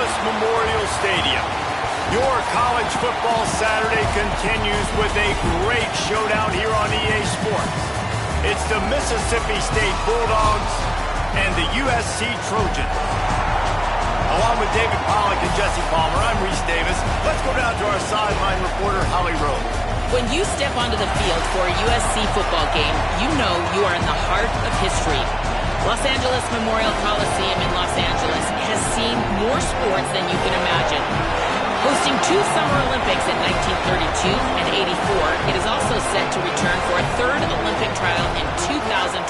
Angeles Memorial Stadium. Your college football Saturday continues with a great showdown here on EA Sports. It's the Mississippi State Bulldogs and the USC Trojans. Along with David Pollack and Jesse Palmer, I'm Reese Davis. Let's go down to our sideline reporter, Holly Rose. When you step onto the field for a USC football game, you know you are in the heart of history. Los Angeles Memorial Coliseum in Los Angeles has seen more sports than you can imagine. Hosting 2 Summer Olympics in 1932 and 84, it is also set to return for a 3rd Olympic trial in 2028.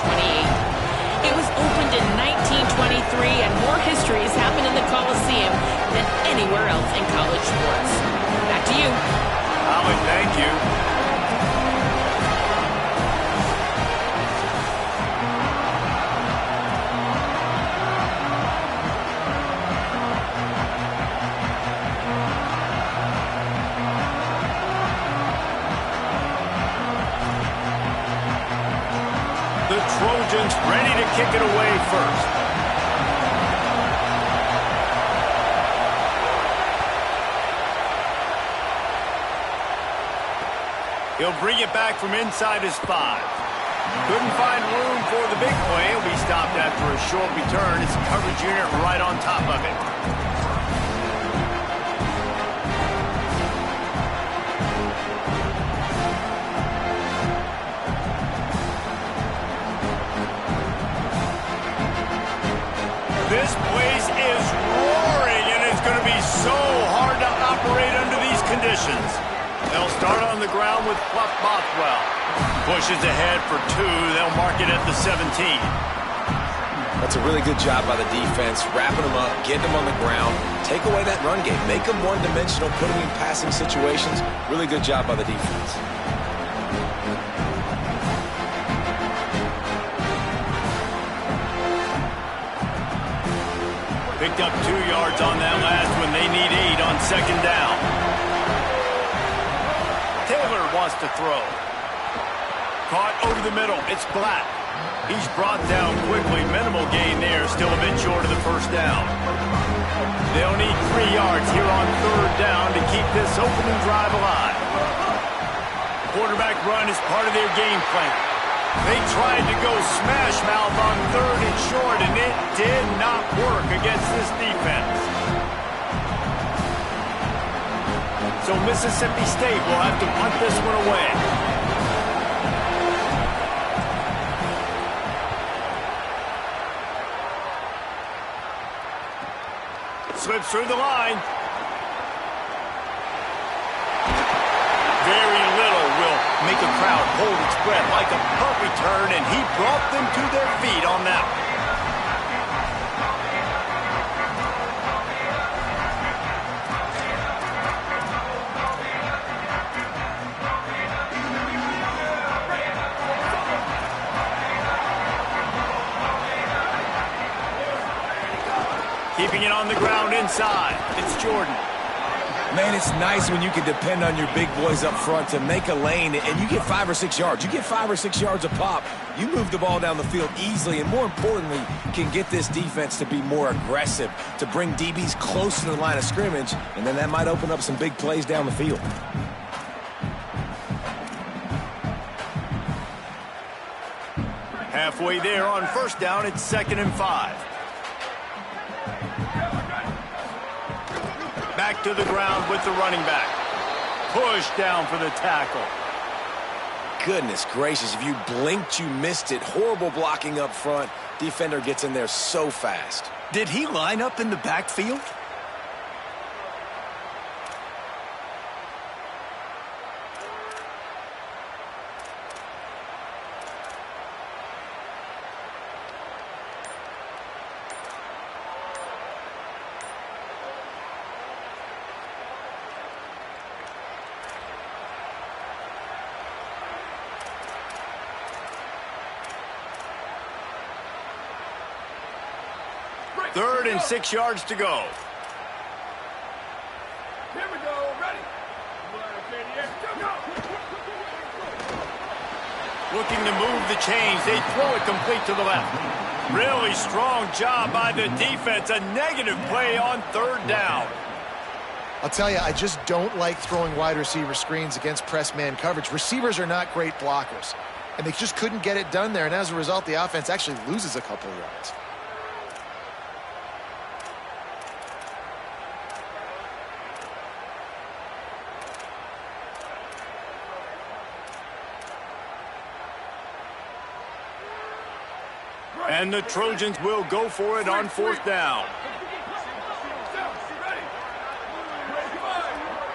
It was opened in 1923, and more history has happened in the Coliseum than anywhere else in college sports. Back to you. Holly, thank you. The Trojans ready to kick it away first. He'll bring it back from inside his 5. Couldn't find room for the big play. He'll be stopped after a short return. It's a coverage unit right on top of it. This place is roaring, and it's going to be so hard to operate under these conditions. They'll start on the ground with Fluff Bothwell. Pushes ahead for 2. They'll mark it at the 17. That's a really good job by the defense, wrapping them up, getting them on the ground, take away that run game, make them one-dimensional, put them in passing situations. Really good job by the defense. Picked up 2 yards on that last one. They need 8 on 2nd down. Taylor wants to throw. Caught over the middle. It's Black. He's brought down quickly. Minimal gain there. Still a bit short of the 1st down. They'll need 3 yards here on 3rd down to keep this opening drive alive. Quarterback run is part of their game plan. They tried to go smash mouth on 3rd and short, and it did not work against this defense. So Mississippi State will have to punt this one away. Slips through the line. Very little will make a crowd hold its breath like a punt return, and he brought them to their feet on that one. Keeping it on the ground inside. It's Jordan. Man, it's nice when you can depend on your big boys up front to make a lane, and you get 5 or 6 yards. You get 5 or 6 yards a pop. You move the ball down the field easily, and more importantly, can get this defense to be more aggressive, to bring DBs close to the line of scrimmage, and then that might open up some big plays down the field. Halfway there on 1st down, it's 2nd and 5. Back to the ground with the running back. Push down for the tackle. Goodness gracious, if you blinked, you missed it. Horrible blocking up front. Defender gets in there so fast. Did he line up in the backfield? Third and 6 yards to go. Here we go, ready. Looking to move the chains. They throw it complete to the left. Really strong job by the defense. A negative play on third down. I'll tell you, I just don't like throwing wide receiver screens against press man coverage. Receivers are not great blockers, and they just couldn't get it done there, and as a result, the offense actually loses a couple of yards. And the Trojans will go for it on fourth down.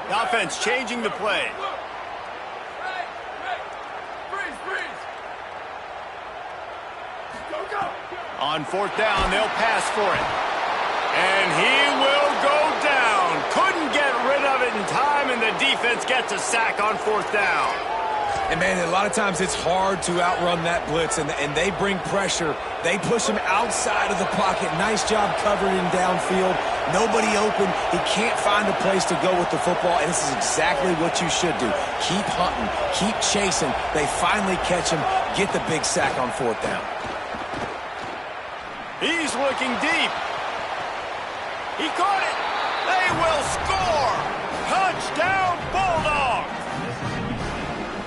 The offense changing the play. On fourth down, they'll pass for it. And he will go down. Couldn't get rid of it in time, and the defense gets a sack on fourth down. And, man, a lot of times it's hard to outrun that blitz, and they bring pressure. They push him outside of the pocket. Nice job covering him downfield. Nobody open. He can't find a place to go with the football, and this is exactly what you should do. Keep hunting. Keep chasing. They finally catch him. Get the big sack on fourth down. He's looking deep. He caught it. They will score. Touchdown, Bulldogs.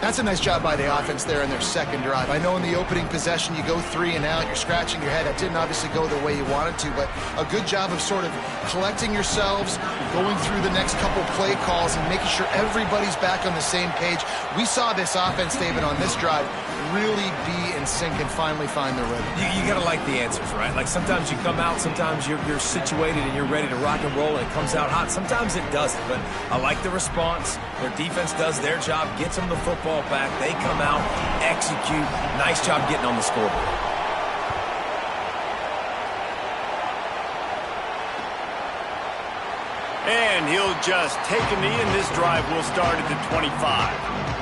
That's a nice job by the offense there in their second drive. I know in the opening possession you go 3 and out, you're scratching your head. That didn't obviously go the way you wanted to, but a good job of sort of collecting yourselves, going through the next couple play calls, and making sure everybody's back on the same page. We saw this offense, David, on this drive really be in sync and finally find the rhythm. You got to like the answers, right? Like sometimes you come out, sometimes you're situated and you're ready to rock and roll and it comes out hot. Sometimes it doesn't, but I like the response. Their defense does their job, gets them the football back. They come out, execute. Nice job getting on the scoreboard. And he'll just take a knee, and this drive will start at the 25.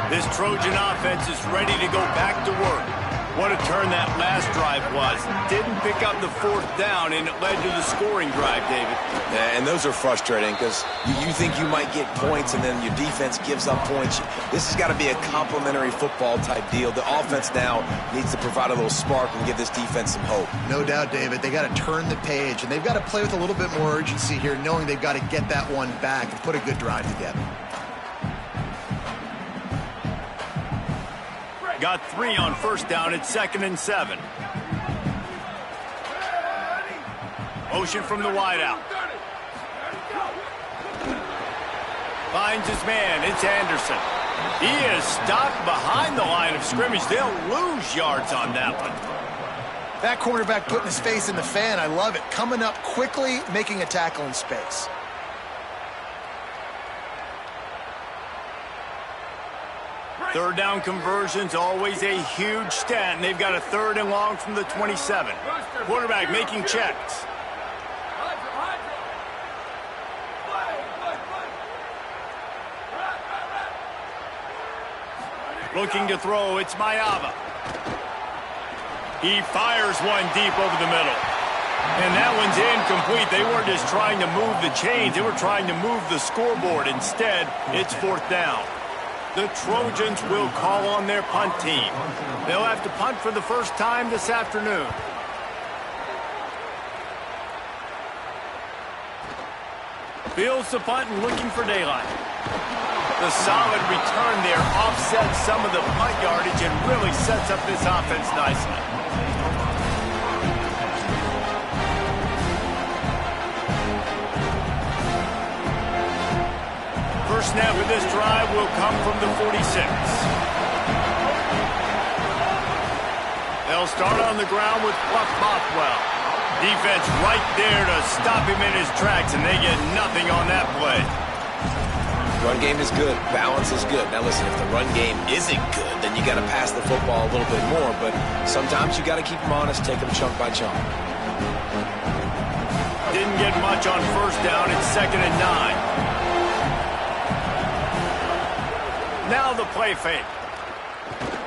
This Trojan offense is ready to go back to work. What a turn that last drive was. Didn't pick up the fourth down, and it led to the scoring drive, David. Yeah, and those are frustrating because you think you might get points, and then your defense gives up points. This has got to be a complimentary football type deal. The offense now needs to provide a little spark and give this defense some hope. No doubt, David. They got to turn the page, and they've got to play with a little bit more urgency here, knowing they've got to get that one back and put a good drive together. Got 3 on first down at 2nd and 7. Motion from the wideout. Finds his man. It's Anderson. He is stopped behind the line of scrimmage. They'll lose yards on that one. That cornerback putting his face in the fan. I love it. Coming up quickly, making a tackle in space. Third down conversions, always a huge stat, and they've got a 3rd and long from the 27. Quarterback making checks. Looking to throw, it's Mayava. He fires one deep over the middle. And that one's incomplete. They weren't just trying to move the chains, they were trying to move the scoreboard. Instead, it's 4th down. The Trojans will call on their punt team. They'll have to punt for the first time this afternoon. Fields the punt and looking for daylight. The solid return there offsets some of the punt yardage and really sets up this offense nicely. First snap of this drive will come from the 46. They'll start on the ground with Fluff Bothwell. Defense right there to stop him in his tracks, and they get nothing on that play. Run game is good. Balance is good. Now listen, if the run game isn't good, then you got to pass the football a little bit more, but sometimes you got to keep them honest, take them chunk by chunk. Didn't get much on first down. It's 2nd and 9. Now the play fake.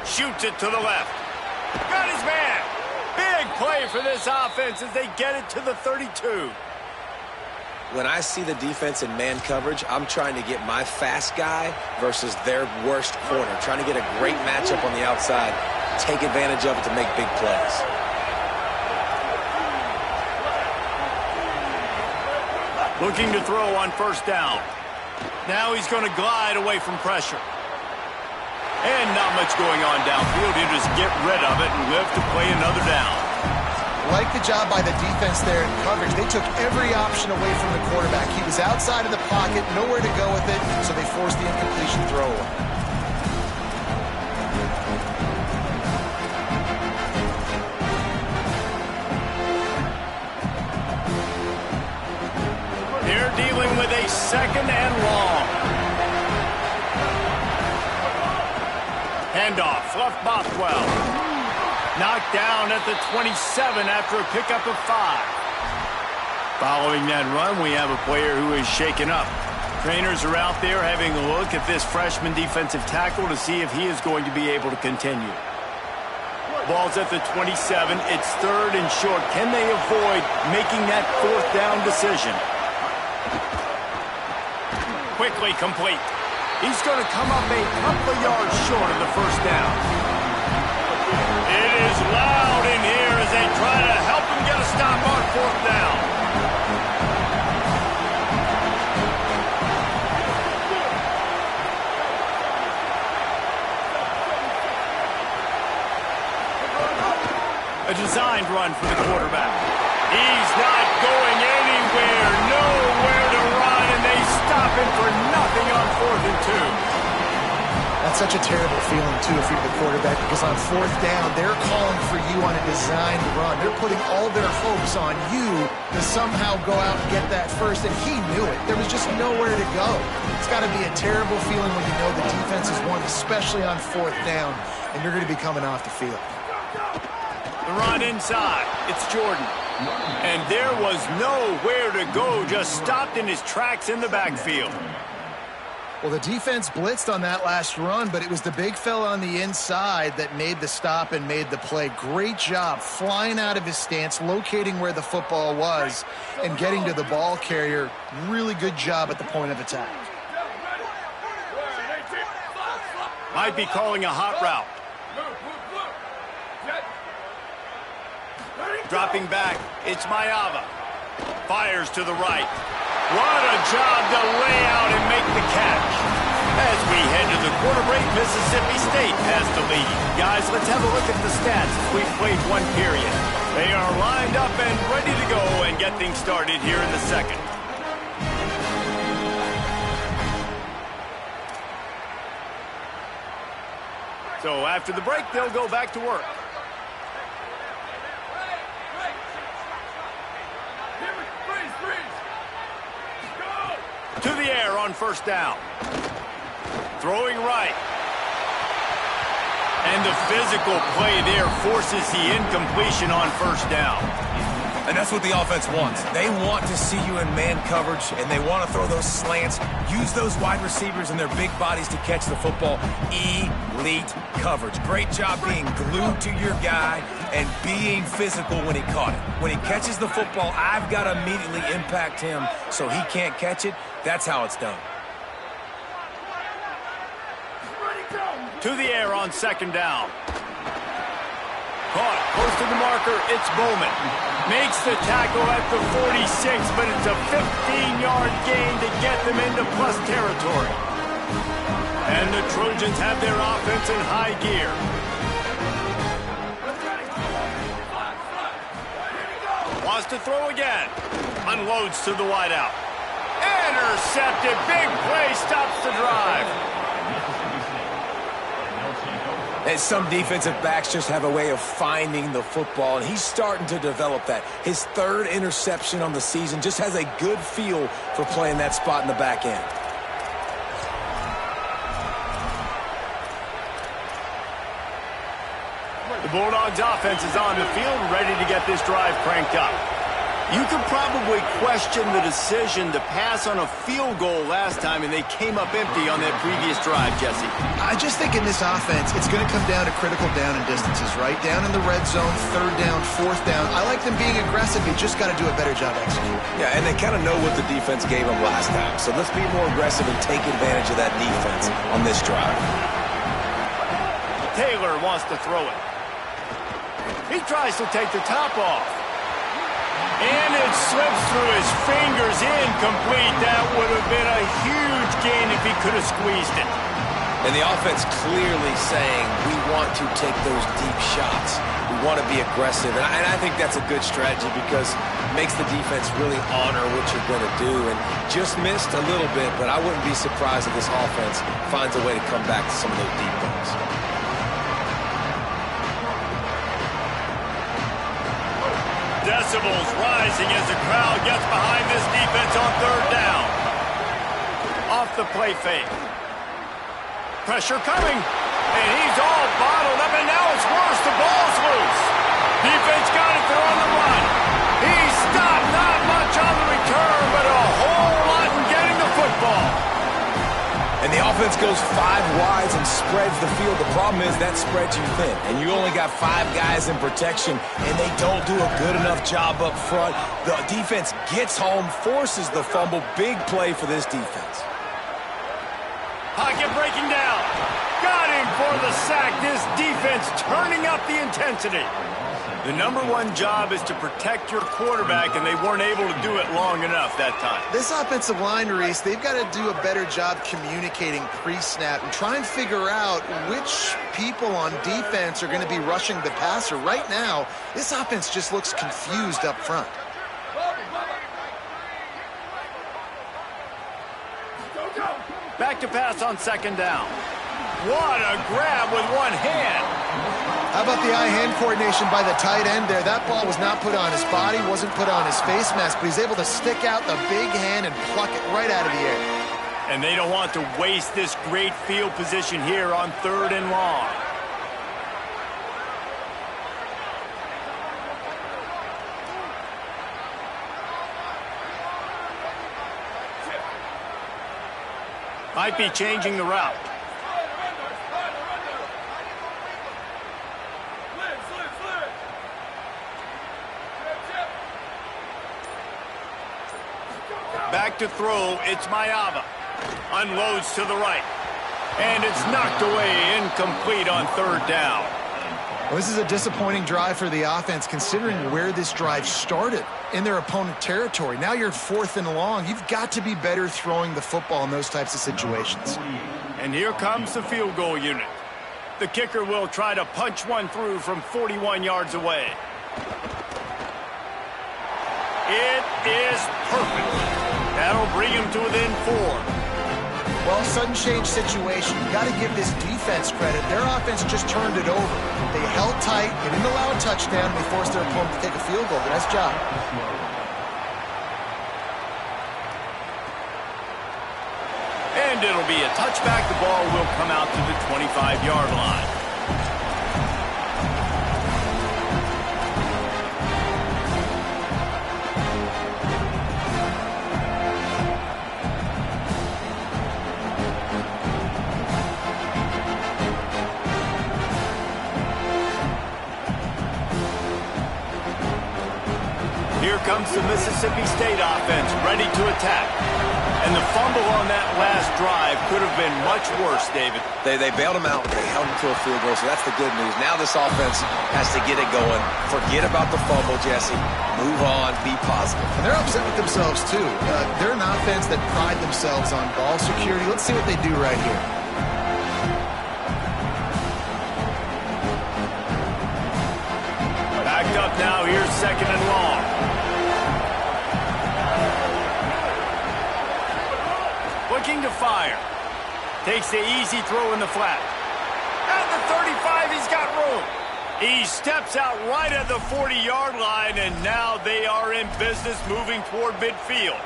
Shoots it to the left. Got his man. Big play for this offense as they get it to the 32. When I see the defense in man coverage, I'm trying to get my fast guy versus their worst corner, trying to get a great matchup on the outside, take advantage of it to make big plays. Looking to throw on first down. Now he's going to glide away from pressure. And not much going on downfield. He'll just get rid of it and live to play another down. Like the job by the defense there in coverage. They took every option away from the quarterback. He was outside of the pocket, nowhere to go with it, so they forced the incompletion throw away. They're dealing with a second and long. Handoff, left Bothwell. Knocked down at the 27 after a pickup of 5. Following that run, we have a player who is shaken up. Trainers are out there having a look at this freshman defensive tackle to see if he is going to be able to continue. Ball's at the 27. It's third and short. Can they avoid making that fourth down decision? Quickly complete. He's going to come up a couple of yards short of the first down. It is loud in here as they try to help him get a stop on fourth down. A designed run for the quarterback. He's not going anywhere, nowhere to run, and they stop him for nothing on 4th and 2. That's such a terrible feeling, too, if you're the quarterback, because on fourth down, they're calling for you on a designed run. They're putting all their hopes on you to somehow go out and get that first, and he knew it. There was just nowhere to go. It's got to be a terrible feeling when you know the defense has won, especially on fourth down, and you're going to be coming off the field. The run inside. It's Jordan. And there was nowhere to go, just stopped in his tracks in the backfield. Well, the defense blitzed on that last run, but it was the big fella on the inside that made the stop and made the play. Great job flying out of his stance, locating where the football was, and getting to the ball carrier. Really good job at the point of attack. Might be calling a hot route. Dropping back, it's Mayava. Fires to the right. What a job to lay out and make the catch. As we head to the quarter break, Mississippi State has the lead. Guys, let's have a look at the stats as we've played one period. They are lined up and ready to go and get things started here in the second. So after the break, they'll go back to work. To the air on first down. Throwing right. And the physical play there forces the incompletion on first down. And that's what the offense wants. They want to see you in man coverage, and they want to throw those slants, use those wide receivers and their big bodies to catch the football. Elite coverage. Great job being glued to your guy and being physical when he caught it. When he catches the football, I've got to immediately impact him so he can't catch it. That's how it's done. To the air on second down. Caught close to the marker. It's Bowman. Makes the tackle at the 46, but it's a 15-yard gain to get them into plus territory. And the Trojans have their offense in high gear. Wants to throw again. Unloads to the wideout. Intercepted. Big play stops the drive. And some defensive backs just have a way of finding the football, and he's starting to develop that. His third interception on the season, just has a good feel for playing that spot in the back end. The Bulldogs offense is on the field, ready to get this drive cranked up. You could probably question the decision to pass on a field goal last time, and they came up empty on that previous drive, Jesse. I just think in this offense, it's going to come down to critical down and distances, right? Down in the red zone, third down, fourth down. I like them being aggressive. You just got to do a better job executing. Yeah, and they kind of know what the defense gave them last time. So let's be more aggressive and take advantage of that defense on this drive. Taylor wants to throw it. He tries to take the top off. And it slips through his fingers, incomplete. That would have been a huge gain if he could have squeezed it. And the offense clearly saying, we want to take those deep shots. We want to be aggressive. And I think that's a good strategy because it makes the defense really honor what you're going to do. And just missed a little bit, but I wouldn't be surprised if this offense finds a way to come back to some of those deep balls. Decibels rising as the crowd gets behind this defense on third down. Off the play fake. Pressure coming. And he's all bottled up, and now it's worse. The ball's loose. Defense got it. They're on the run. He stopped. Not much on the return, but a whole lot in getting the football. And the offense goes 5 wides and spreads the field. The problem is that spreads you thin. And you only got 5 guys in protection, and they don't do a good enough job up front. The defense gets home, forces the fumble. Big play for this defense. Pocket breaking down. Got him for the sack. This defense turning up the intensity. The #1 job is to protect your quarterback, and they weren't able to do it long enough that time. This offensive line, Reese, they've got to do a better job communicating pre-snap and try and figure out which people on defense are going to be rushing the passer. Right now, this offense just looks confused up front. Back to pass on second down. What a grab with one hand. How about the eye-hand coordination by the tight end there? That ball was not put on his body, wasn't put on his face mask, but he's able to stick out the big hand and pluck it right out of the air. And they don't want to waste this great field position here on third and long. Might be changing the route. Back to throw, it's Mayava. Unloads to the right. And it's knocked away, incomplete on third down. Well, this is a disappointing drive for the offense, considering where this drive started, in their opponent territory. Now you're 4th and long. You've got to be better throwing the football in those types of situations. And here comes the field goal unit. The kicker will try to punch one through from 41 yards away. It is perfect. That'll bring him to within 4. Well, sudden change situation. You got to give this defense credit. Their offense just turned it over. They held tight. They didn't allow a touchdown. They forced their opponent to take a field goal. Nice job. And it'll be a touchback. The ball will come out to the 25-yard line. Here comes the Mississippi State offense, ready to attack. And the fumble on that last drive could have been much worse, David. They bailed him out. They held him to a field goal, so that's the good news. Now this offense has to get it going. Forget about the fumble, Jesse. Move on. Be positive. And they're upset with themselves, too. They're an offense that pride themselves on ball security. Let's see what they do right here. Backed up now. Here's second and long. Looking to fire. Takes the easy throw in the flat. At the 35, he's got room. He steps out right at the 40-yard line, and now they are in business moving toward midfield.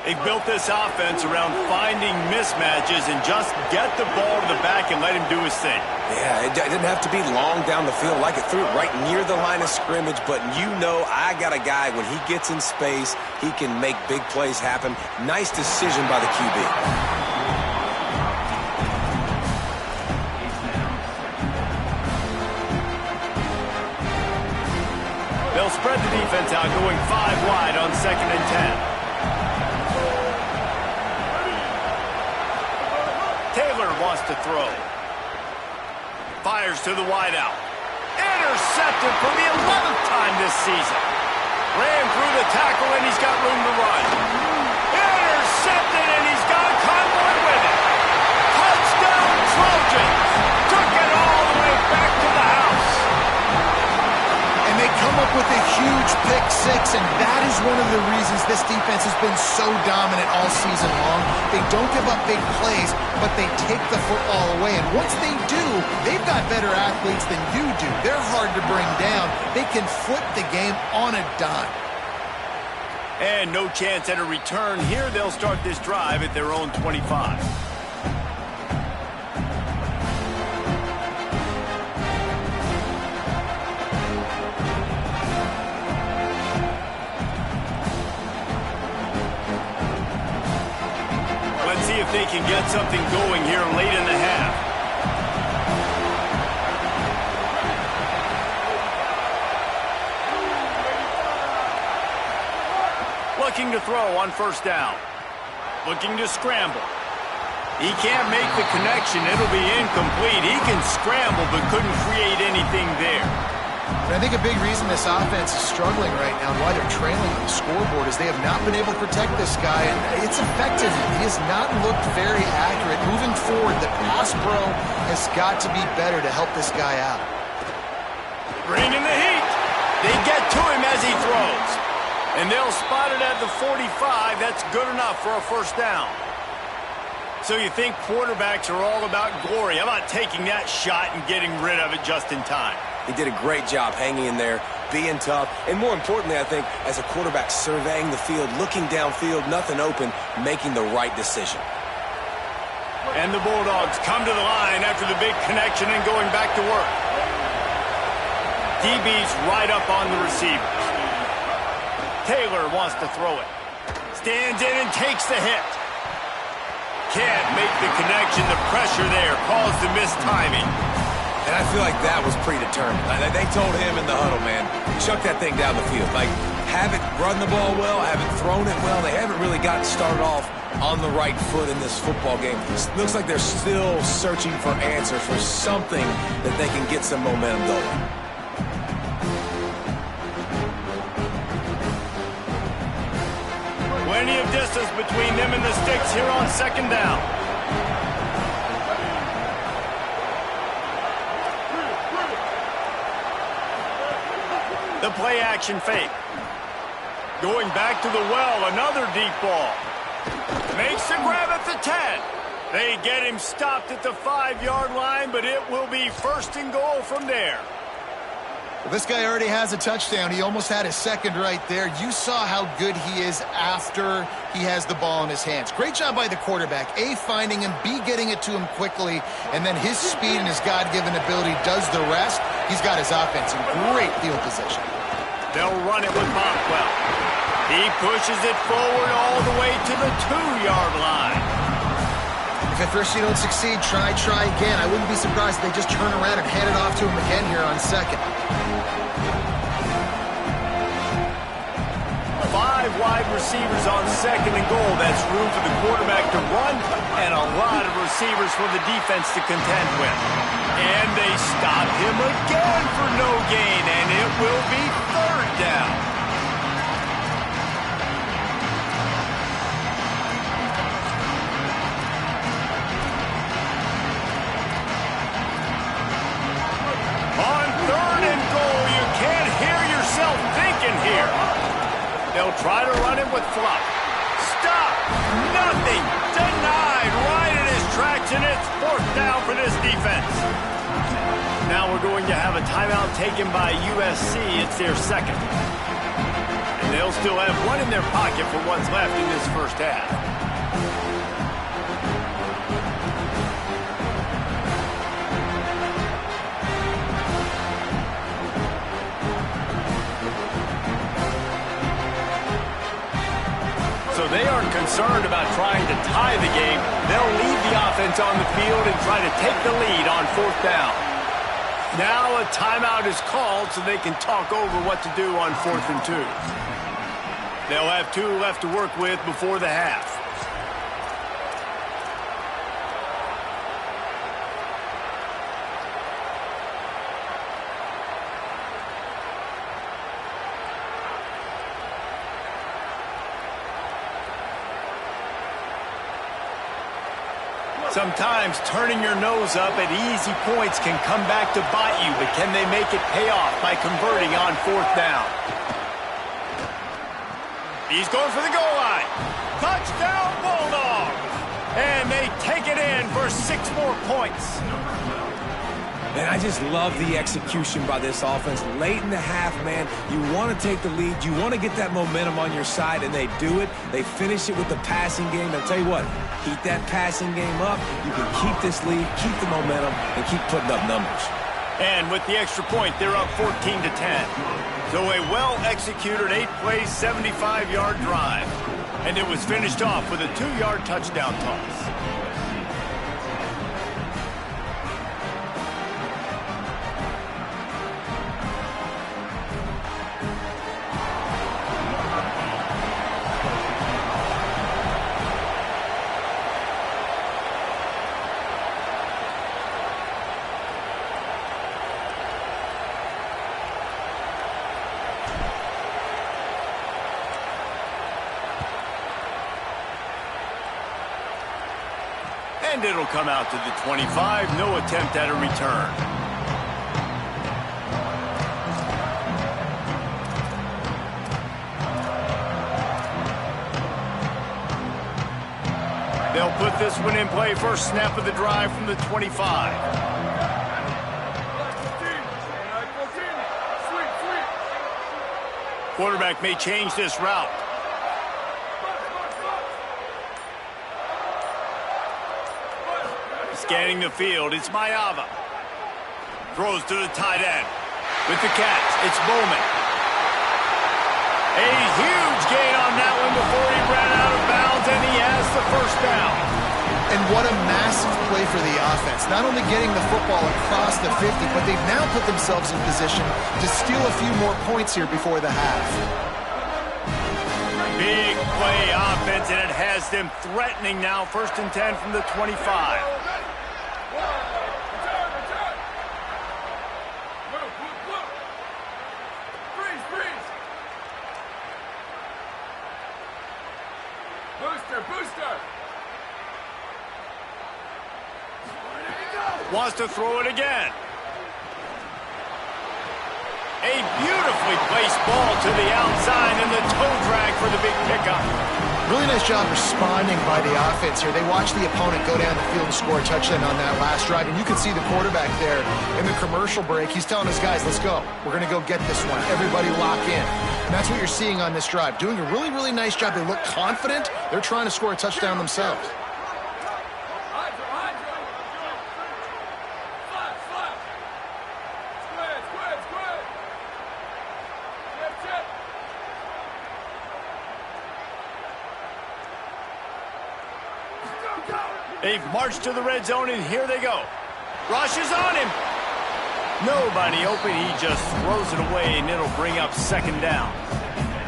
They've built this offense around finding mismatches and just get the ball to the back and let him do his thing. Yeah, it didn't have to be long down the field. Like it threw it right near the line of scrimmage, but you know I got a guy, when he gets in space, he can make big plays happen. Nice decision by the QB. They'll spread the defense out, going 5 wide on 2nd and 10. Taylor wants to throw. Fires to the wideout. Intercepted for the 11th time this season. Ran through the tackle, and he's got room to run. Intercepted, and he's got a convoy with it. Touchdown, Trojans. Took it all the way back to the house. And they come up with a huge pick six, and that is one of the reasons this defense has been so dominant all season long. They don't give up big plays, but they take the football away. And once they do, they've got better athletes than you do. They're hard to bring down. They can flip the game on a dime. And no chance at a return here. They'll start this drive at their own 25. If they can get something going here late in the half. Looking to throw on 1st down. Looking to scramble. He can't make the connection. It'll be incomplete. He can scramble but couldn't create anything there. And I think a big reason this offense is struggling right now and why they're trailing on the scoreboard is they have not been able to protect this guy, and it's affected him. He has not looked very accurate. Moving forward, the pass pro has got to be better to help this guy out. Bringing the heat. They get to him as he throws. And they'll spot it at the 45. That's good enough for a 1st down. So you think quarterbacks are all about glory. How about taking that shot and getting rid of it just in time? He did a great job hanging in there, being tough, and more importantly, I think, as a quarterback, surveying the field, looking downfield, nothing open, making the right decision. And the Bulldogs come to the line after the big connection and going back to work. DB's right up on the receivers. Taylor wants to throw it. Stands in and takes the hit. Can't make the connection. The pressure there caused the missed timing. And I feel like that was predetermined. They told him in the huddle, man, chuck that thing down the field. Like, haven't run the ball well, haven't thrown it well. They haven't really gotten started off on the right foot in this football game. It looks like they're still searching for answers, for something that they can get some momentum going. Plenty of distance between them and the sticks here on 2nd down. The play action fake. Going back to the well, another deep ball. Makes the grab at the 10. They get him stopped at the 5-yard line, but it will be 1st and goal from there. Well, this guy already has a touchdown. He almost had his 2nd right there. You saw how good he is after he has the ball in his hands. Great job by the quarterback. A, finding him, B, getting it to him quickly, and then his speed and his God-given ability does the rest. He's got his offense in great field position. They'll run it with Boswell. He pushes it forward all the way to the 2-yard line. If at first you don't succeed, try again. I wouldn't be surprised if they just turn around and hand it off to him again here on 2nd. 5 wide receivers on 2nd and goal. That's room for the quarterback to run and a lot of receivers for the defense to contend with. And they stop him again for no gain, and it will be 3rd down. On 3rd and goal, you can't hear yourself thinking here. They'll try to run it with Fluff. Stop! Nothing! Denied right in his tracks, and it's 4th down for this defense. Now we're going to have a timeout taken by USC. It's their 2nd. and they'll still have one in their pocket for what's left in this first half. So they aren't concerned about trying to tie the game. They'll leave the offense on the field and try to take the lead on 4th down. Now a timeout is called so they can talk over what to do on 4th and 2. They'll have 2 left to work with before the half. Sometimes turning your nose up at easy points can come back to bite you, but can they make it pay off by converting on 4th down? He's going for the goal line. Touchdown, Bulldogs! And they take it in for 6 more points. And I just love the execution by this offense. Late in the half, man, you want to take the lead. You want to get that momentum on your side, and they do it. They finish it with the passing game. I'll tell you what, keep that passing game up. You can keep this lead, keep the momentum, and keep putting up numbers. And with the extra point, they're up 14-10. So a well-executed 8-play, 75-yard drive. And it was finished off with a 2-yard touchdown toss. And it'll come out to the 25. No attempt at a return. They'll put this one in play. First snap of the drive from the 25. Quarterback may change this route. Scanning the field, it's Mayava. Throws to the tight end. With the catch, it's Bowman. A huge gain on that one before he ran out of bounds, and he has the first down. And what a massive play for the offense. Not only getting the football across the 50, but they've now put themselves in position to steal a few more points here before the half. Big play offense, and it has them threatening now. 1st and 10 from the 25. Wants to throw it again. A beautifully placed ball to the outside and the toe drag for the big pickup. Really nice job responding by the offense here. They watched the opponent go down the field and score a touchdown on that last drive, and you can see the quarterback there in the commercial break. He's telling his guys, let's go. We're going to go get this one. Everybody lock in. And that's what you're seeing on this drive. Doing a really, really nice job. They look confident. They're trying to score a touchdown themselves. They've marched to the red zone, and here they go. Rush is on him. Nobody open. He just throws it away, and it'll bring up 2nd down.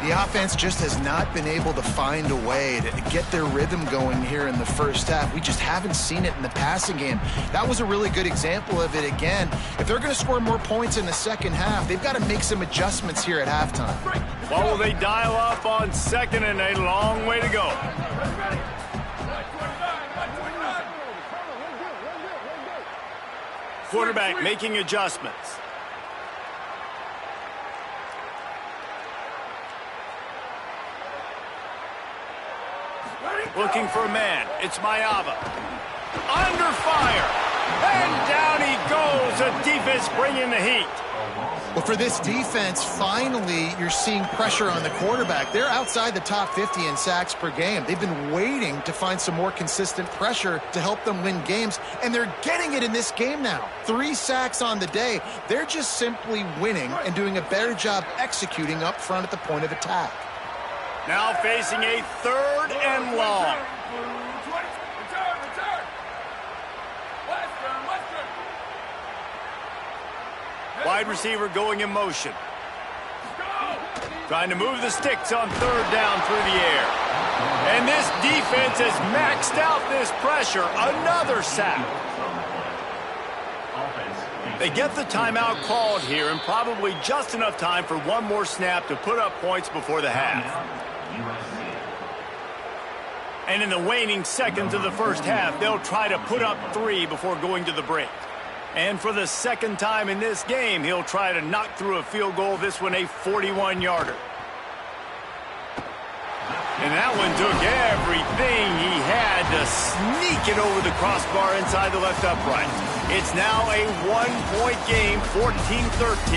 The offense just has not been able to find a way to get their rhythm going here in the first half. We just haven't seen it in the passing game. That was a really good example of it again. If they're going to score more points in the second half, they've got to make some adjustments here at halftime. What will they dial up on 2nd and a long way to go? Quarterback making adjustments. Looking for a man. It's Mayava. Under fire. And down he goes. The defense bringing the heat. Well, for this defense, finally, you're seeing pressure on the quarterback. They're outside the top 50 in sacks per game. They've been waiting to find some more consistent pressure to help them win games, and they're getting it in this game now. 3 sacks on the day. They're just simply winning and doing a better job executing up front at the point of attack. Now facing a 3rd and long. Wide receiver going in motion. Trying to move the sticks on 3rd down through the air. And this defense has maxed out this pressure. Another sack. They get the timeout called here, and probably just enough time for one more snap to put up points before the half. And in the waning seconds of the first half, they'll try to put up 3 before going to the break. And for the 2nd time in this game, he'll try to knock through a field goal, this one a 41-yarder. And that one took everything he had to sneak it over the crossbar inside the left upright. It's now a 1-point game, 14-13.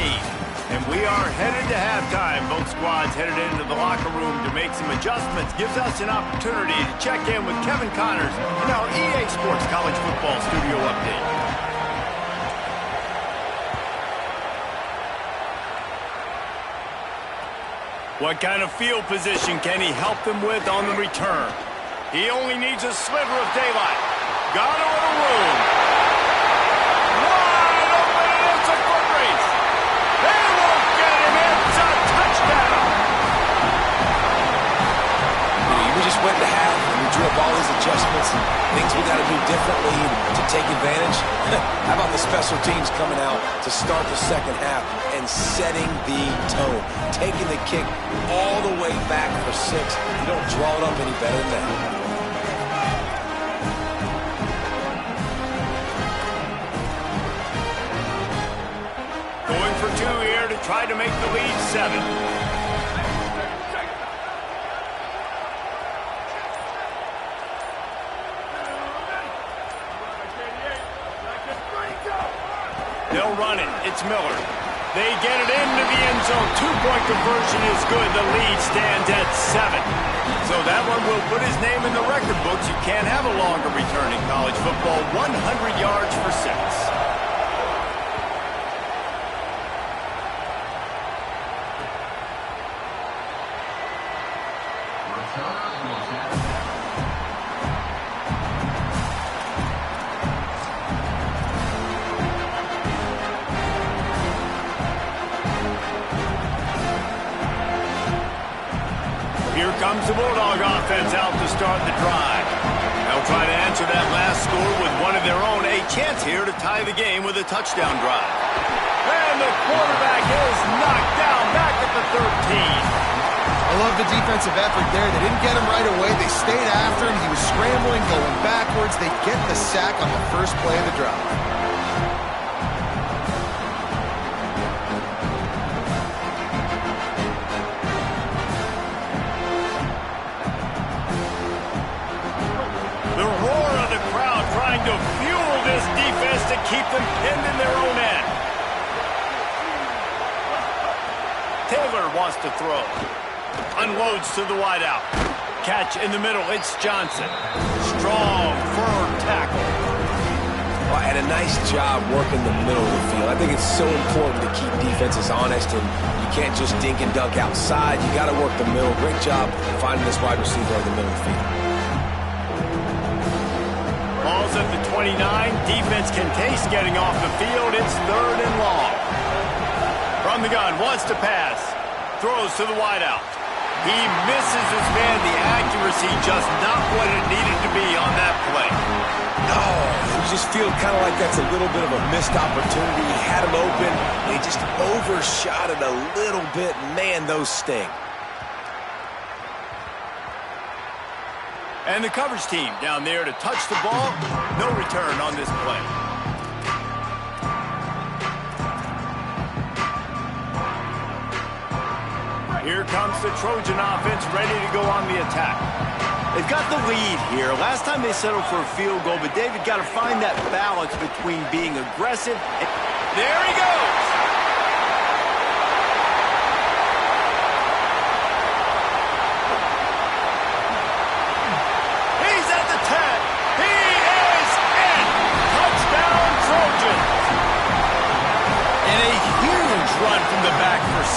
And we are headed to halftime. Both squads headed into the locker room to make some adjustments. Gives us an opportunity to check in with Kevin Connors in our EA Sports College Football Studio Update. What kind of field position can he help them with on the return? He only needs a sliver of daylight. Got a little room. Wide open, and it's a foot race. They won't get him. It's a touchdown. We just went to half, and we drew up all these adjustments and things we got to do differently to take advantage. How about the special teams coming out to start the second half and setting the tone, taking the kick all the way back for 6. You don't draw it up any better than that. Going for 2 here to try to make the lead 7. They'll run it. It's Miller. They get it into the end zone. 2-point conversion is good. The lead stands at 7. So that one will put his name in the record books. You can't have a longer return in college football. 100 yards for 6. Here comes the Bulldog offense out to start the drive. They'll try to answer that last score with one of their own. A chance here to tie the game with a touchdown drive. And the quarterback is knocked down back at the 13. I love the defensive effort there. They didn't get him right away. They stayed after him. He was scrambling, going backwards. They get the sack on the first play of the drive. To fuel this defense to keep them pinned in their own end. Taylor wants to throw. Unloads to the wideout. Catch in the middle. It's Johnson. Strong, firm tackle. Well, and a nice job working the middle of the field. I think it's so important to keep defenses honest, and you can't just dink and dunk outside. You got to work the middle. Great job finding this wide receiver in the middle of the field. Ball's at the 29. Defense can taste getting off the field. It's 3rd and long. From the gun, wants to pass. Throws to the wideout. He misses his man. The accuracy just not what it needed to be on that play. Oh, you just feel kind of like that's a little bit of a missed opportunity. He had him open. They just overshot it a little bit. Man, those sting. And the coverage team down there to touch the ball. No return on this play. Here comes the Trojan offense ready to go on the attack. They've got the lead here. Last time they settled for a field goal, but David got to find that balance between being aggressive and... There he goes!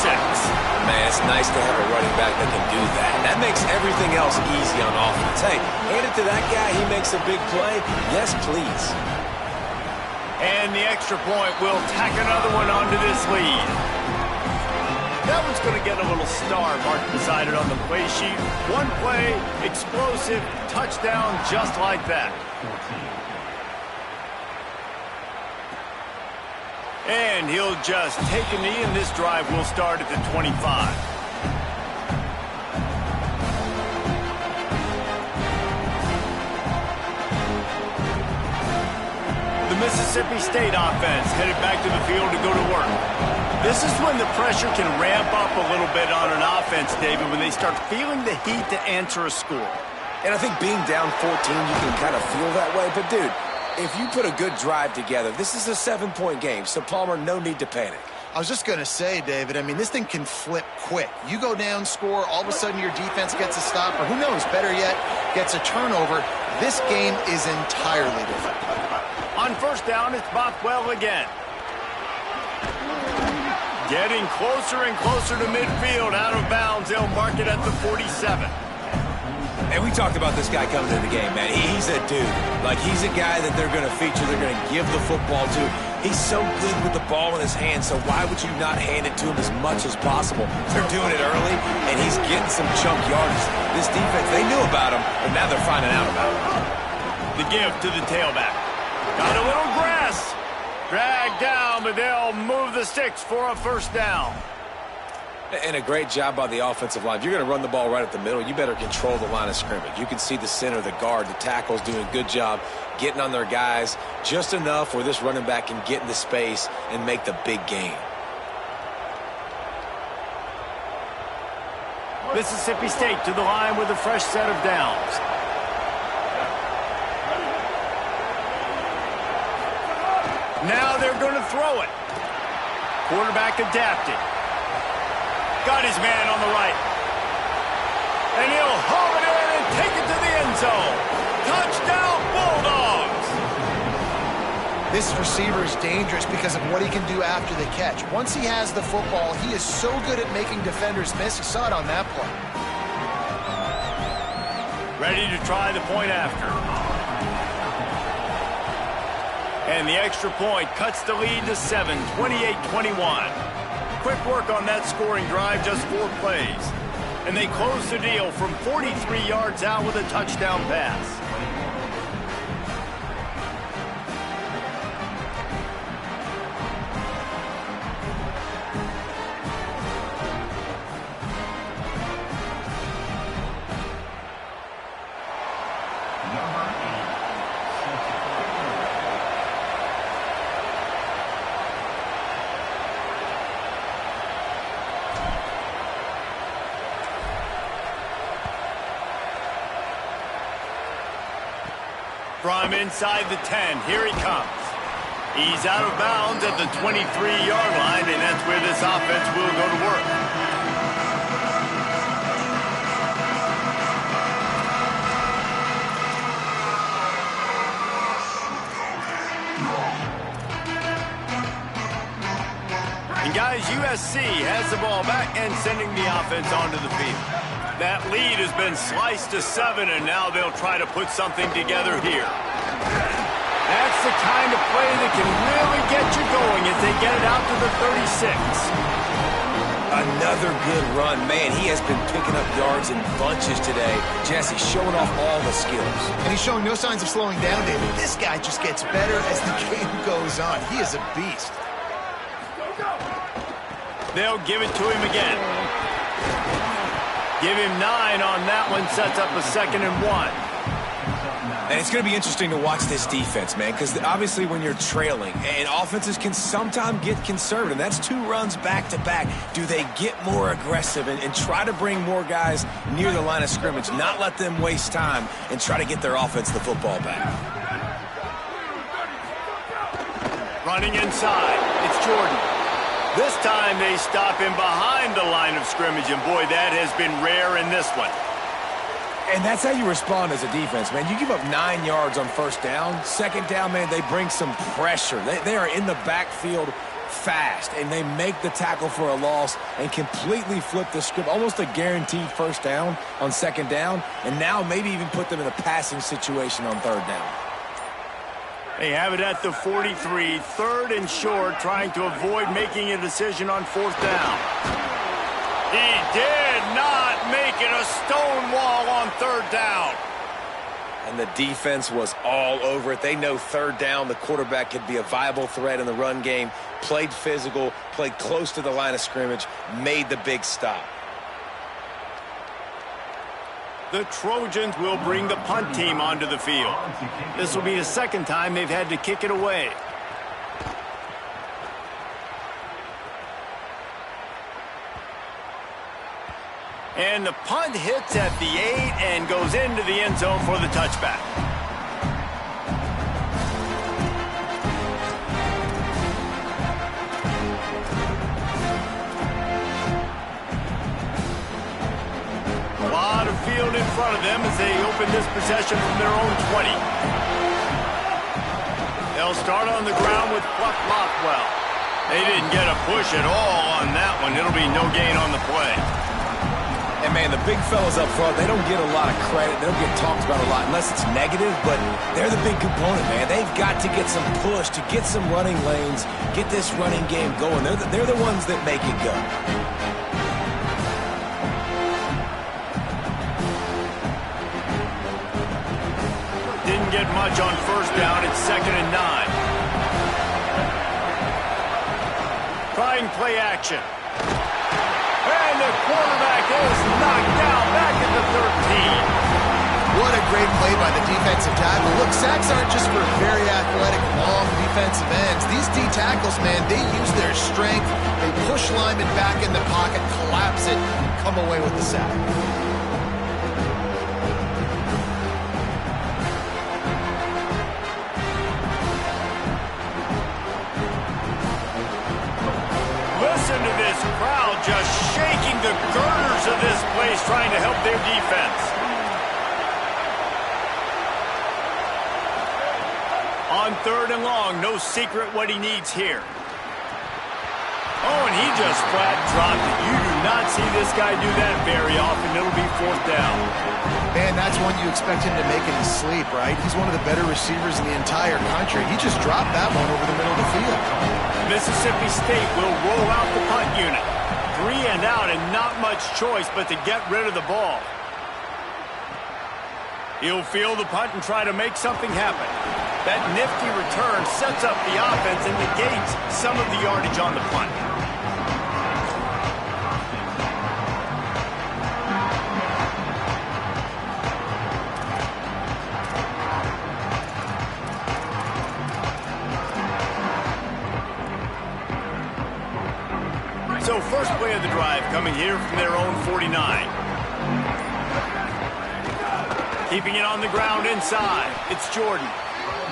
Man, it's nice to have a running back that can do that. That makes everything else easy on offense. Hey, hand it to that guy. He makes a big play. Yes, please. And the extra point will tack another one onto this lead. That one's going to get a little star marked beside it on the play sheet. One play, explosive, touchdown just like that. And he'll just take a knee, and this drive will start at the 25. The Mississippi State offense headed back to the field to go to work. This is when the pressure can ramp up a little bit on an offense, David, when they start feeling the heat to answer a score. And I think being down 14, you can kind of feel that way. But, dude, if you put a good drive together, this is a 7-point game, so Palmer, no need to panic. I was just going to say, David, I mean, this thing can flip quick. You go down, score, all of a sudden your defense gets a stop, or who knows, better yet, gets a turnover. This game is entirely different. On first down, it's Bothwell again. Getting closer and closer to midfield, out of bounds. They'll mark it at the 47. And we talked about this guy coming into the game, man. He's a dude. Like, he's a guy that they're going to feature, they're going to give the football to. He's so good with the ball in his hand, so why would you not hand it to him as much as possible? They're doing it early, and he's getting some chunk yardage. This defense, they knew about him, but now they're finding out about him. The give to the tailback. Got a little grass. Dragged down, but they'll move the sticks for a first down. And a great job by the offensive line. If you're going to run the ball right at the middle, you better control the line of scrimmage. You can see the center, the guard, the tackles doing a good job getting on their guys just enough where this running back can get into space and make the big gain. Mississippi State to the line with a fresh set of downs. Now they're going to throw it. Quarterback adapted. Got his man on the right. And he'll haul it in and take it to the end zone. Touchdown, Bulldogs! This receiver is dangerous because of what he can do after the catch. Once he has the football, he is so good at making defenders miss. You saw it on that play. Ready to try the point after. And the extra point cuts the lead to 7, 28-21. Quick work on that scoring drive, just 4 plays. And they close the deal from 43 yards out with a touchdown pass. From inside the 10, here he comes. He's out of bounds at the 23-yard line, and that's where this offense will go to work. And guys, USC has the ball back and sending the offense onto the field. That lead has been sliced to 7, and now they'll try to put something together here. That's the kind of play that can really get you going as they get it out to the 36. Another good run. Man, he has been picking up yards in bunches today. Jesse showing off all the skills. And he's showing no signs of slowing down, David. This guy just gets better as the game goes on. He is a beast. They'll give it to him again. Give him 9 on that one, sets up a 2nd and 1. And it's going to be interesting to watch this defense, man, because obviously when you're trailing, and offenses can sometimes get conservative. That's 2 runs back-to-back. Do they get more aggressive and try to bring more guys near the line of scrimmage, not let them waste time, and try to get their offense the football back? Running inside, it's Jordan. This time they stop him behind the line of scrimmage, and boy, that has been rare in this one. And that's how you respond as a defense, man. You give up 9 yards on first down. Second down, man, they bring some pressure. They are in the backfield fast, and they make the tackle for a loss and completely flip the script, almost a guaranteed first down on second down, and now maybe even put them in a passing situation on third down. They have it at the 43, third and short, trying to avoid making a decision on fourth down. He did not make it a stone wall on third down. And the defense was all over it. They know third down, the quarterback could be a viable threat in the run game. Played physical, played close to the line of scrimmage, made the big stop. The Trojans will bring the punt team onto the field. This will be the second time they've had to kick it away. And the punt hits at the 8 and goes into the end zone for the touchback. A lot of field in front of them as they open this possession from their own 20. They'll start on the ground with Buck Lockwell. They didn't get a push at all on that one. It'll be no gain on the play. And, man, the big fellas up front, they don't get a lot of credit. They don't get talked about a lot unless it's negative, but they're the big component, man. They've got to get some push, to get some running lanes, get this running game going. They're the ones that make it go. Didn't get much on first down. It's 2nd and 9. Trying play action. And the quarterback is knocked down back at the 13. What a great play by the defensive tackle. Look, sacks aren't just for very athletic, long defensive ends. These D tackles, man, they use their strength. They push linemen back in the pocket, collapse it, come away with the sack. Listen to this crowd just shaking the girders of this place, trying to help their defense. On 3rd and long, no secret what he needs here. Oh, and he just flat dropped it. You do not see this guy do that very often. It'll be 4th down. Man, that's one you expect him to make in his sleep, right? He's one of the better receivers in the entire country. He just dropped that one over the middle of the field. Mississippi State will roll out the punt unit. 3 and out and not much choice but to get rid of the ball. He'll field the punt and try to make something happen. That nifty return sets up the offense and negates some of the yardage on the punt. So first play of the drive coming here from their own 49. Keeping it on the ground inside. It's Jordan.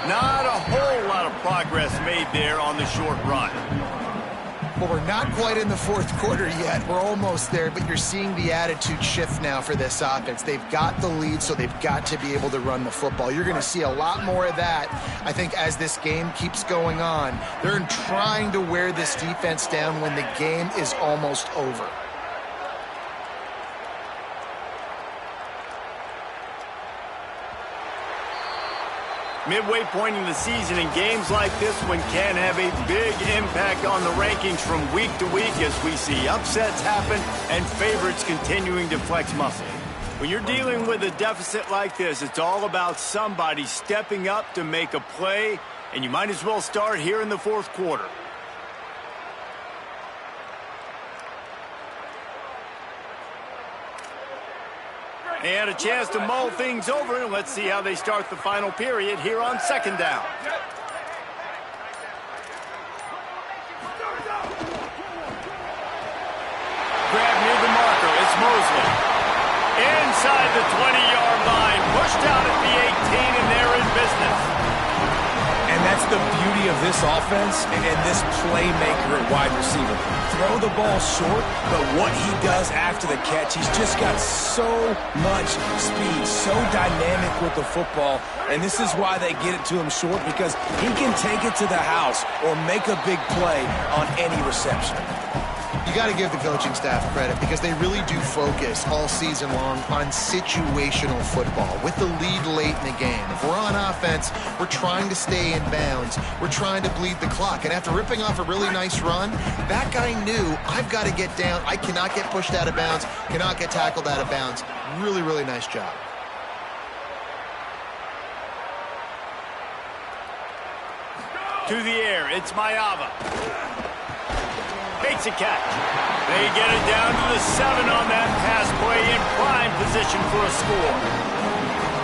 Not a whole lot of progress made there on the short run. Well, we're not quite in the 4th quarter yet. We're almost there, but you're seeing the attitude shift now for this offense. They've got the lead, so they've got to be able to run the football. You're going to see a lot more of that, I think, as this game keeps going on. They're trying to wear this defense down when the game is almost over. Midway point in the season, and games like this one can have a big impact on the rankings from week to week as we see upsets happen and favorites continuing to flex muscle. When you're dealing with a deficit like this, it's all about somebody stepping up to make a play, and you might as well start here in the 4th quarter. And a chance to mull things over, and let's see how they start the final period here on 2nd down. Grab near the marker, it's Mosley. Inside the 20-yard line, pushed out at the 18, and they're in business. And that's the beauty of of this offense and this playmaker at wide receiver. Throw the ball short, but what he does after the catch, he's just got so much speed, so dynamic with the football, and this is why they get it to him short, because he can take it to the house or make a big play on any reception. You got to give the coaching staff credit because they really do focus all season long on situational football with the lead late in the game. If we're on offense, we're trying to stay in bounds. We're trying to bleed the clock. And after ripping off a really nice run, that guy knew, I've got to get down. I cannot get pushed out of bounds, cannot get tackled out of bounds. Really, really nice job. To the air, it's Mayava. Makes a catch. They get it down to the 7 on that pass play in prime position for a score.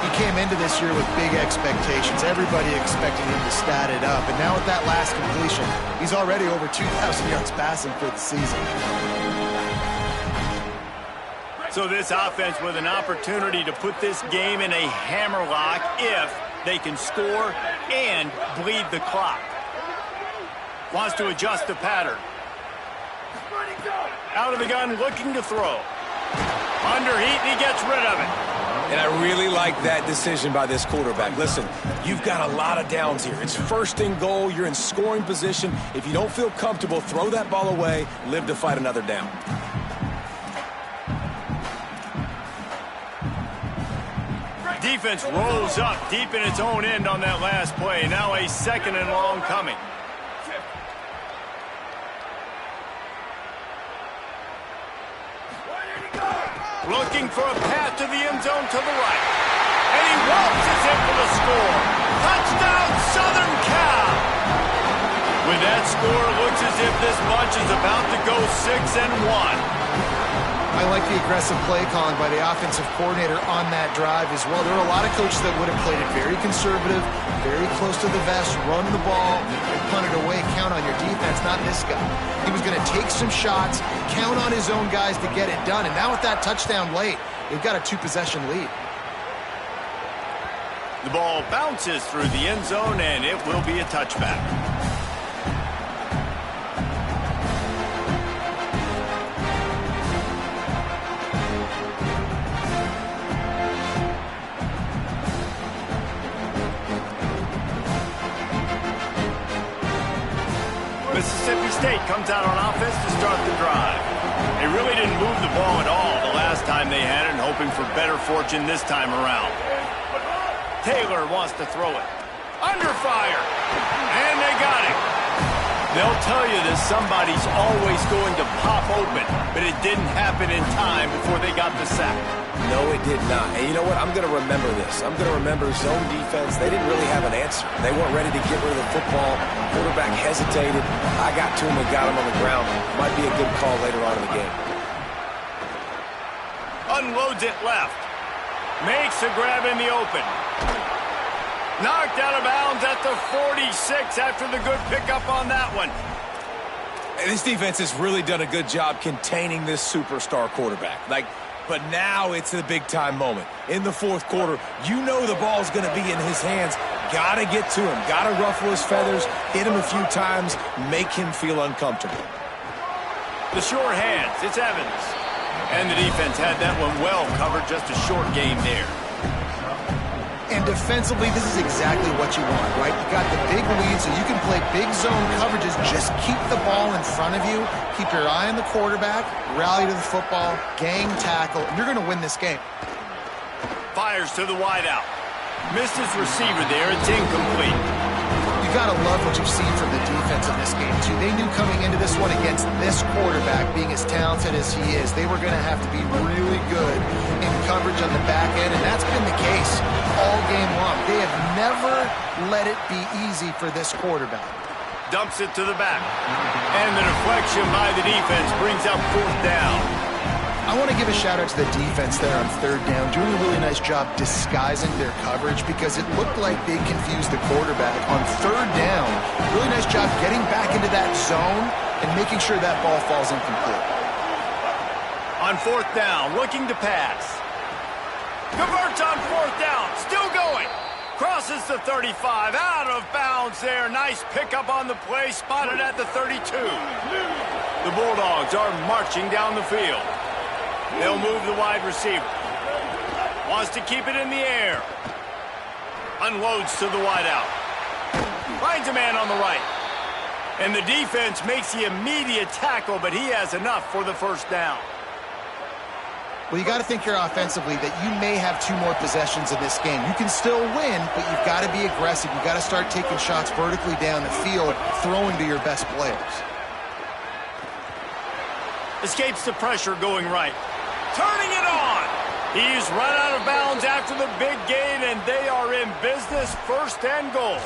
He came into this year with big expectations. Everybody expecting him to stat it up. And now with that last completion, he's already over 2,000 yards passing for the season. So this offense with an opportunity to put this game in a hammerlock if they can score and bleed the clock. Wants to adjust the pattern. Out of the gun, looking to throw. Under heat, and he gets rid of it. And I really like that decision by this quarterback. Listen, you've got a lot of downs here. It's first and goal. You're in scoring position. If you don't feel comfortable, throw that ball away. Live to fight another down. Defense rolls up deep in its own end on that last play. Now a 2nd and long coming. Looking for a path to the end zone to the right. And he waltzes in for the score. Touchdown, Southern Cal! With that score, it looks as if this bunch is about to go 6-1. I like the aggressive play calling by the offensive coordinator on that drive as well. There are a lot of coaches that would have played it very conservative, very close to the vest, run the ball, and punt it away. Count on your defense, not this guy. He was going to take some shots, count on his own guys to get it done. And now with that touchdown late, they've got a 2-possession lead. The ball bounces through the end zone, and it will be a touchback. Mississippi State comes out on offense to start the drive. They really didn't move the ball at all the last time they had it, and hoping for better fortune this time around. Taylor wants to throw it. Under fire. And they got it. They'll tell you that somebody's always going to pop open, but it didn't happen in time before they got the sack. No, it did not. And you know what? I'm going to remember this. I'm going to remember zone defense. They didn't really have an answer. They weren't ready to get rid of the football. Quarterback hesitated. I got to him and got him on the ground. Might be a good call later on in the game. Unloads it left. Makes a grab in the open. Knocked out of bounds at the 46 after the good pickup on that one. And this defense has really done a good job containing this superstar quarterback. But now it's the big-time moment. In the fourth quarter, you know the ball's going to be in his hands. Got to get to him. Got to ruffle his feathers, hit him a few times, make him feel uncomfortable. The sure hands, it's Evans. And the defense had that one well covered, just a short game there. And defensively, this is exactly what you want, right? You got the big lead, so you can play big zone coverages. Just keep the ball in front of you. Keep your eye on the quarterback. Rally to the football. Gang tackle. And you're going to win this game. Fires to the wideout. Missed his receiver there. It's incomplete. You got to love what you've seen from the defense in this game, too. They knew coming into this one against this quarterback, being as talented as he is, they were going to have to be really good in coverage on the back end, and that's been the case all game long. They have never let it be easy for this quarterback. Dumps it to the back. And the deflection by the defense brings up 4th down. I want to give a shout-out to the defense there on 3rd down, doing a really nice job disguising their coverage because it looked like they confused the quarterback on 3rd down. Really nice job getting back into that zone and making sure that ball falls incomplete. On 4th down, looking to pass. Converts on 4th down, still going. Crosses the 35, out of bounds there. Nice pickup on the play, spotted at the 32. The Bulldogs are marching down the field. They'll move the wide receiver. Wants to keep it in the air. Unloads to the wideout. Finds a man on the right. And the defense makes the immediate tackle, but he has enough for the first down. Well, you got to think here offensively that you may have 2 more possessions in this game. You can still win, but you've got to be aggressive. You've got to start taking shots vertically down the field, throwing to your best players. Escapes the pressure going right. Turning it on. He's run out of bounds after the big gain, and they are in business, 1st and goal.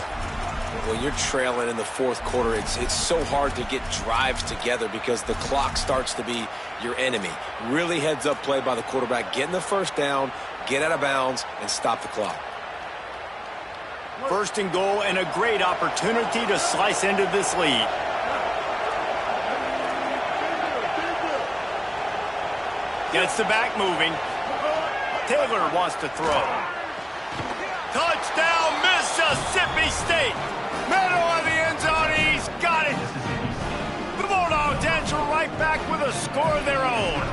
When you're trailing in the 4th quarter, it's so hard to get drives together because the clock starts to be your enemy. Really heads-up play by the quarterback. Getting the first down, get out of bounds, and stop the clock. 1st and goal, and a great opportunity to slice into this lead. Gets the back moving. Taylor wants to throw. Touchdown, Mississippi State. Middle of the end zone, he's got it. The Bulldogs answer right back with a score of their own.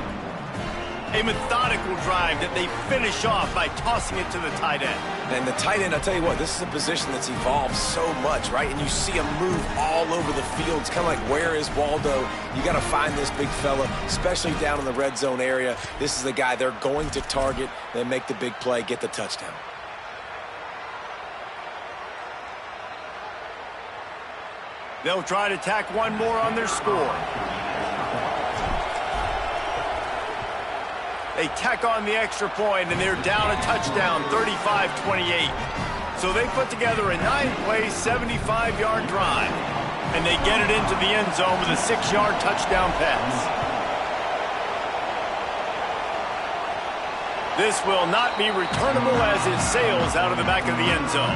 A methodical drive that they finish off by tossing it to the tight end. And the tight end, I'll tell you what, this is a position that's evolved so much, right? And you see him move all over the field. It's kind of like, where is Waldo? You got to find this big fella, especially down in the red zone area. This is the guy they're going to target. They make the big play, get the touchdown. They'll try to tack one more on their score. They tack on the extra point, and they're down a touchdown, 35-28. So they put together a 9-play, 75-yard drive, and they get it into the end zone with a 6-yard touchdown pass. This will not be returnable as it sails out of the back of the end zone.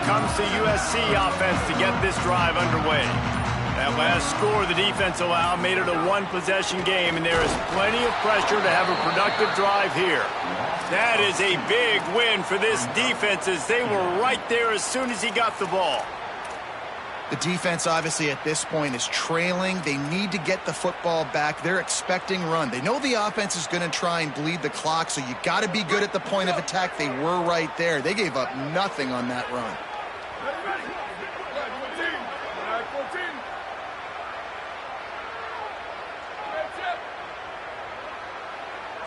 Comes the USC offense to get this drive underway. That last score the defense allowed made it a 1-possession game, and there is plenty of pressure to have a productive drive here. That is a big win for this defense as they were right there as soon as he got the ball. The defense obviously at this point is trailing. They need to get the football back. They're expecting run. They know the offense is going to try and bleed the clock, so you got to be good at the point of attack. They were right there. They gave up nothing on that run.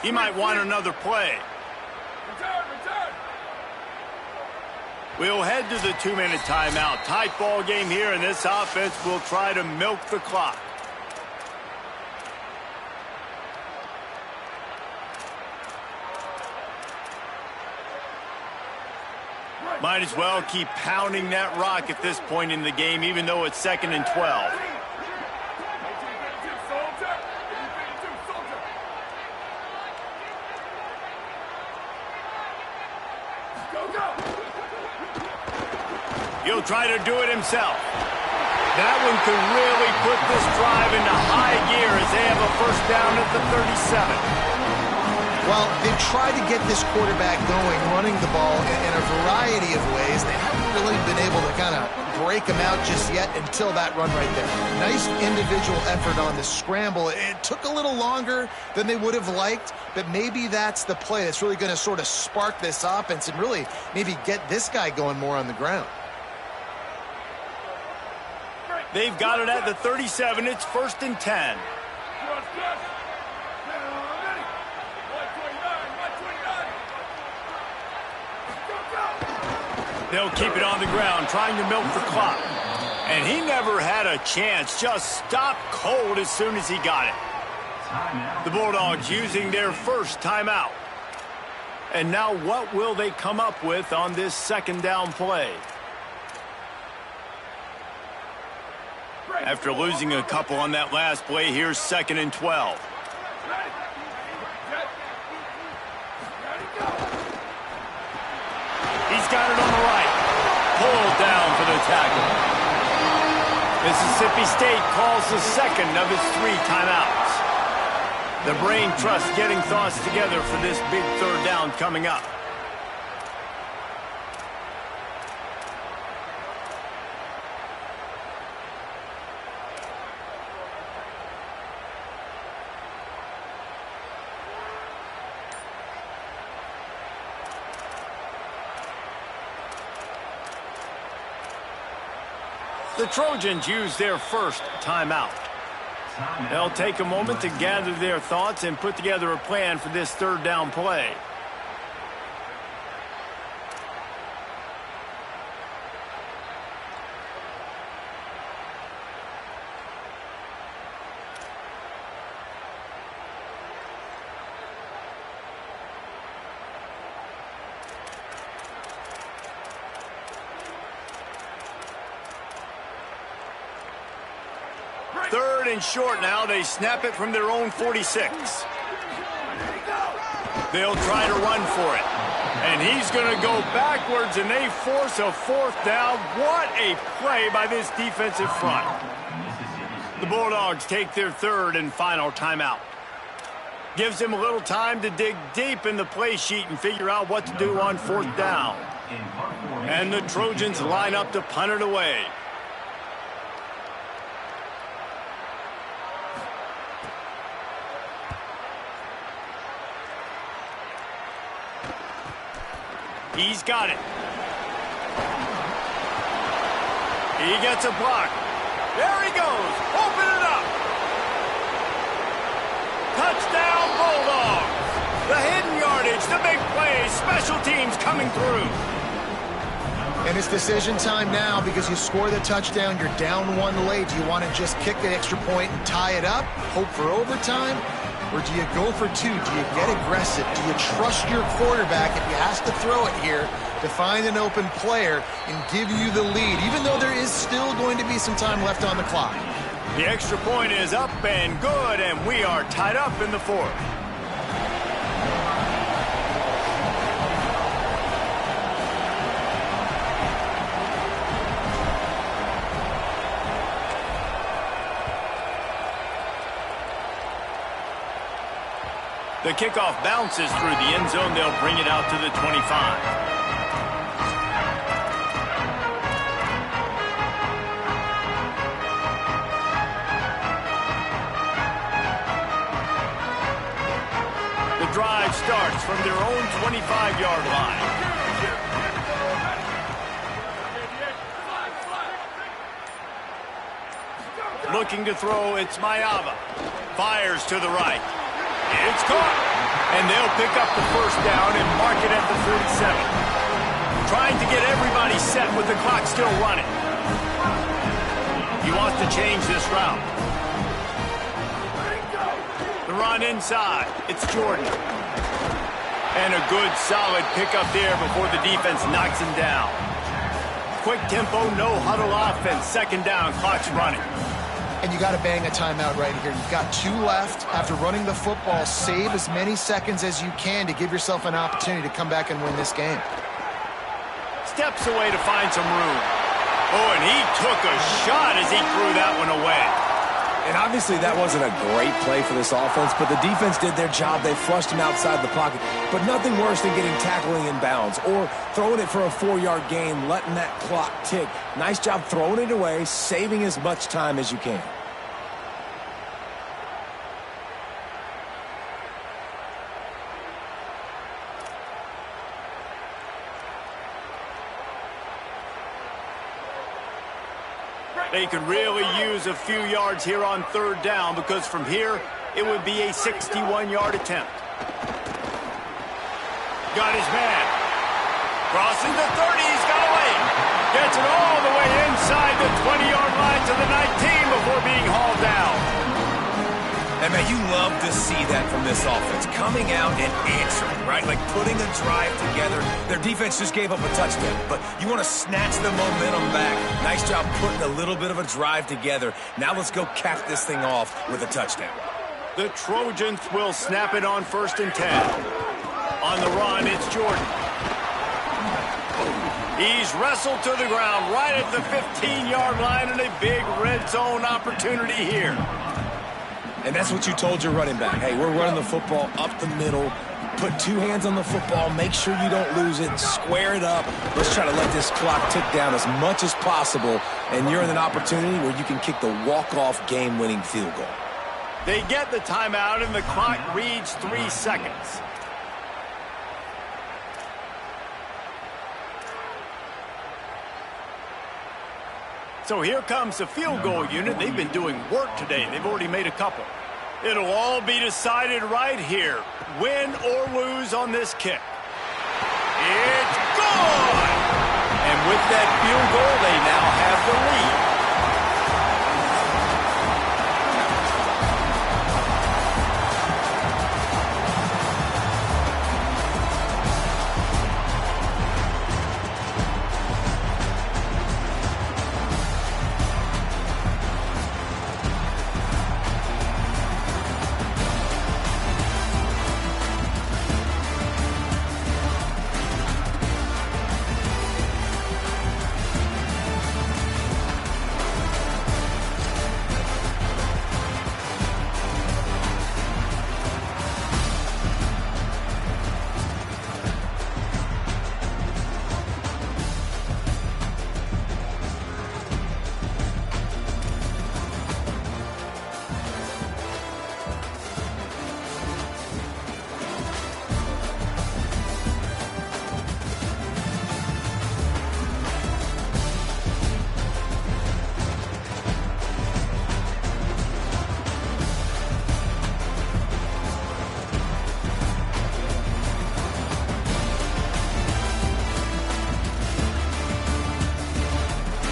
He might want another play. We'll head to the 2-minute timeout. Tight ball game here, and this offense will try to milk the clock. Might as well keep pounding that rock at this point in the game, even though it's 2nd and 12. He'll try to do it himself. That one could really put this drive into high gear as they have a first down at the 37. Well, they've tried to get this quarterback going, running the ball in a variety of ways. They haven't really been able to kind of break him out just yet until that run right there. Nice individual effort on the scramble. It took a little longer than they would have liked, but maybe that's the play that's really going to sort of spark this offense and really maybe get this guy going more on the ground. They've got it at the 37. It's 1st and 10. They'll keep it on the ground, trying to milk the clock. And he never had a chance. Just stopped cold as soon as he got it. The Bulldogs using their first timeout. And now what will they come up with on this 2nd down play? After losing a couple on that last play, here's 2nd and 12. got it on the right. Pulled down for the tackle. Mississippi State calls the second of its 3 timeouts. The brain trust getting thoughts together for this big third down coming up. The Trojans use their first timeout. They'll take a moment to gather their thoughts and put together a plan for this third down play. Third and short now. They snap it from their own 46. They'll try to run for it. And he's going to go backwards, and they force a 4th down. What a play by this defensive front. The Bulldogs take their third and final timeout. Gives them a little time to dig deep in the play sheet and figure out what to do on 4th down. And the Trojans line up to punt it away. He's got it. He gets a block. There he goes. Open it up. Touchdown, Bulldogs. The hidden yardage, the big play, special teams coming through. And it's decision time now because you score the touchdown, you're down 1 late. Do you want to just kick the extra point and tie it up, hope for overtime? Or do you go for 2? Do you get aggressive? Do you trust your quarterback if he has to throw it here to find an open player and give you the lead, even though there is still going to be some time left on the clock? The extra point is up and good, and we are tied up in the 4th. The kickoff bounces through the end zone. They'll bring it out to the 25. The drive starts from their own 25-yard line. Looking to throw, it's Mayava. Fires to the right. It's caught. And they'll pick up the 1st down and mark it at the 47. Trying to get everybody set with the clock still running. He wants to change this route. The run inside. It's Jordan. And a good, solid pickup there before the defense knocks him down. Quick tempo, no huddle offense. 2nd down, clock's running. And you got to bang a timeout right here. You've got 2 left. After running the football, save as many seconds as you can to give yourself an opportunity to come back and win this game. Steps away to find some room. Oh, and he took a shot as he threw that one away. And obviously that wasn't a great play for this offense, but the defense did their job. They flushed him outside the pocket. But nothing worse than getting tackling in bounds or throwing it for a 4-yard gain, letting that clock tick. Nice job throwing it away, saving as much time as you can. They could really use a few yards here on 3rd down because from here, it would be a 61-yard attempt. Got his man. Crossing the 30, he's got away. Gets it all the way inside the 20-yard line to the 19 before being hauled down. And, man, you love to see that from this offense. Coming out and answering, right? Like putting a drive together. Their defense just gave up a touchdown, but you want to snatch the momentum back. Nice job putting a little bit of a drive together. Now let's go cap this thing off with a touchdown. The Trojans will snap it on 1st and 10. On the run, it's Jordan. He's wrestled to the ground right at the 15-yard line, and a big red zone opportunity here. And that's what you told your running back. Hey, we're running the football up the middle. Put two hands on the football. Make sure you don't lose it. Square it up. Let's try to let this clock tick down as much as possible. And you're in an opportunity where you can kick the walk-off game-winning field goal. They get the timeout, and the clock reads 3 seconds. So here comes the field goal unit. They've been doing work today. They've already made a couple. It'll all be decided right here. Win or lose on this kick. It's gone! And with that field goal, they now have the lead.